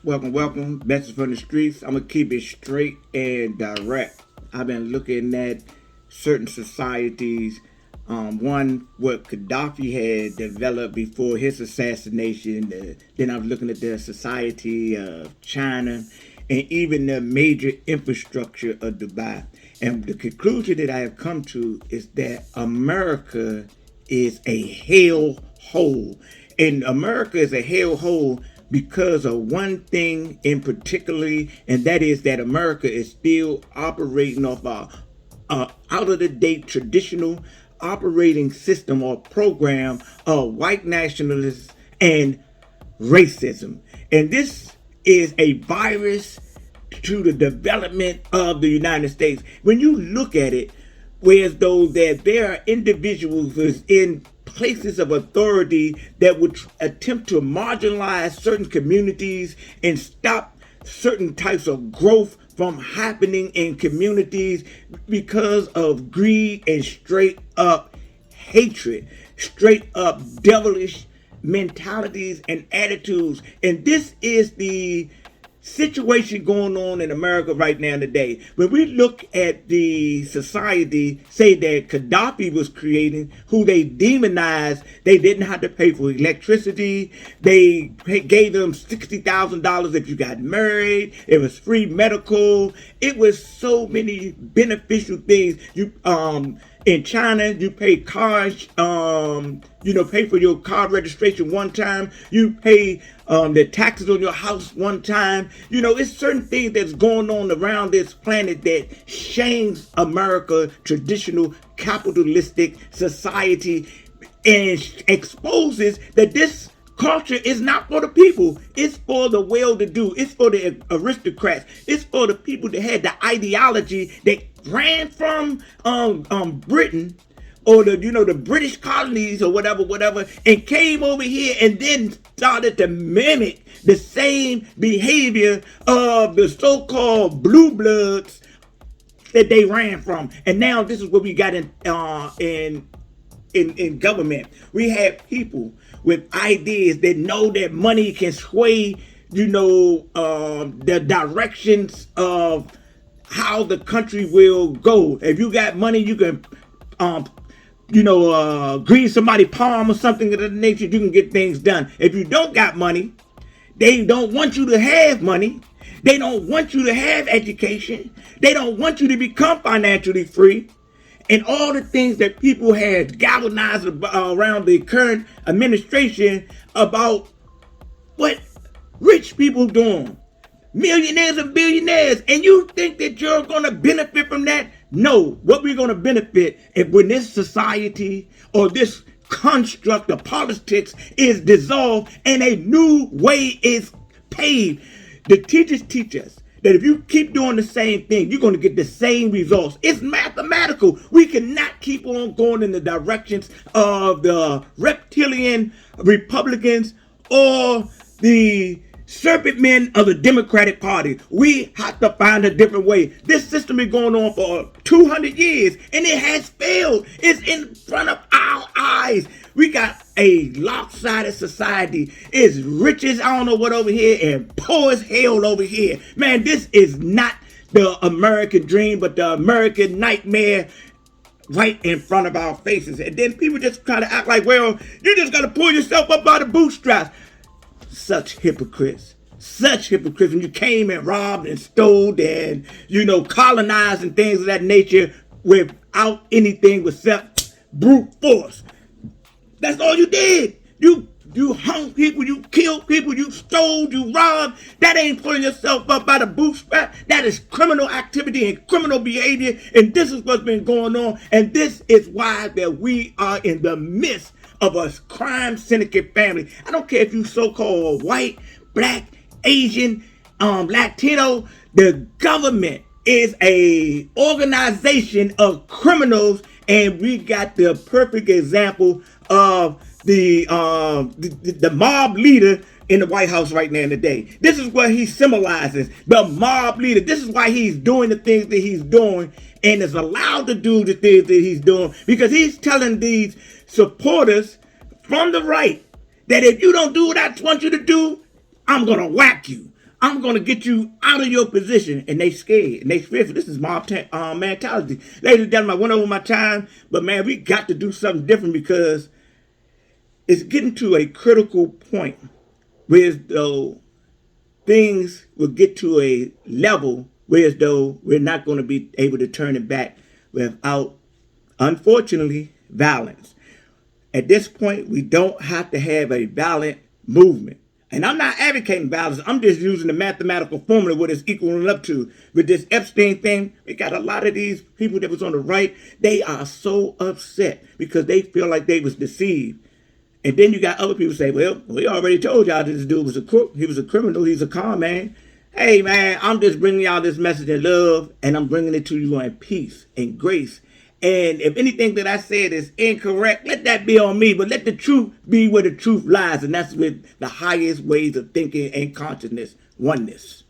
Welcome. Message from the streets. I'm gonna keep it straight and direct. I've been looking at certain societies. One what Gaddafi had developed before his assassination. Then I was looking at the society of China, and even the major infrastructure of Dubai. And the conclusion that I have come to is that America is a hell hole. And America is a hell hole because of one thing in particularly, and that is that America is still operating off a out of the date traditional operating system or program of white nationalists and racism. And this is a virus to the development of the United States. When you look at it, whereas though that there are individuals in places of authority that would attempt to marginalize certain communities and stop certain types of growth from happening in communities because of greed and straight up hatred, straight up devilish mentalities and attitudes. And this is the situation going on in America right now today. When we look at the society, say that Gaddafi was creating, who they demonized, they didn't have to pay for electricity. They gave them $60,000 if you got married. It was free medical. It was so many beneficial things. In China, you pay cars, pay for your car registration one time. You pay the taxes on your house one time. It's certain things that's going on around this planet that shames America, traditional capitalistic society, and exposes that this culture is not for the people. It's for the well-to-do. It's for the aristocrats. It's for the people that had the ideology that ran from Britain or the British colonies or whatever, and came over here and then started to mimic the same behavior of the so-called blue bloods that they ran from. And now this is what we got in government. We have people with ideas that know that money can sway, the directions of how the country will go. If you got money, you can, grease somebody's palm or something of that nature. You can get things done. If you don't got money, they don't want you to have money. They don't want you to have education. They don't want you to become financially free. And all the things that people had galvanized around the current administration about what rich people doing, millionaires and billionaires, and you think that you're going to benefit from that? No. What we're going to benefit is when this society or this construct of politics is dissolved and a new way is paved. The teachers teach us that if you keep doing the same thing, you're going to get the same results. It's mathematical. We cannot keep on going in the directions of the reptilian Republicans or the serpent men of the Democratic Party. We have to find a different way. This system is going on for 200 years and it has failed. It's in front of our eyes. We got a lopsided society. It's rich as I don't know what over here and poor as hell over here. Man, this is not the American dream, but the American nightmare right in front of our faces. And then people just try to act like, well, you just got to pull yourself up by the bootstraps. Such hypocrites. Such hypocrites. When you came and robbed and stole and, colonized and things of that nature without anything except brute force. That's all you did. You hung people, you killed people, you stole, you robbed. That ain't pulling yourself up by the bootstrap. That is criminal activity and criminal behavior. And this is what's been going on. And this is why that we are in the midst of a crime syndicate family. I don't care if you so-called white, black, Asian, Latino. The government is a organization of criminals, and we got the perfect example of the mob leader in the White House right now in the day. This is what he symbolizes, the mob leader. This is why he's doing the things that he's doing and is allowed to do the things that he's doing, because he's telling these supporters from the right that if you don't do what I want you to do, I'm going to whack you. I'm going to get you out of your position. And they scared and they fearful. This is mob mentality. Ladies and gentlemen, I went over my time, but man, we got to do something different because it's getting to a critical point where as though things will get to a level where as though we're not going to be able to turn it back without, unfortunately, violence. At this point, we don't have to have a violent movement. And I'm not advocating violence. I'm just using the mathematical formula what it's equaling up to. With this Epstein thing, we got a lot of these people that was on the right. They are so upset because they feel like they was deceived. And then you got other people say, well, we already told y'all this dude was a crook. He was a criminal. He's a con man. Hey, man, I'm just bringing y'all this message of love, and I'm bringing it to you in peace and grace. And if anything that I said is incorrect, let that be on me. But let the truth be where the truth lies. And that's with the highest ways of thinking and consciousness, oneness.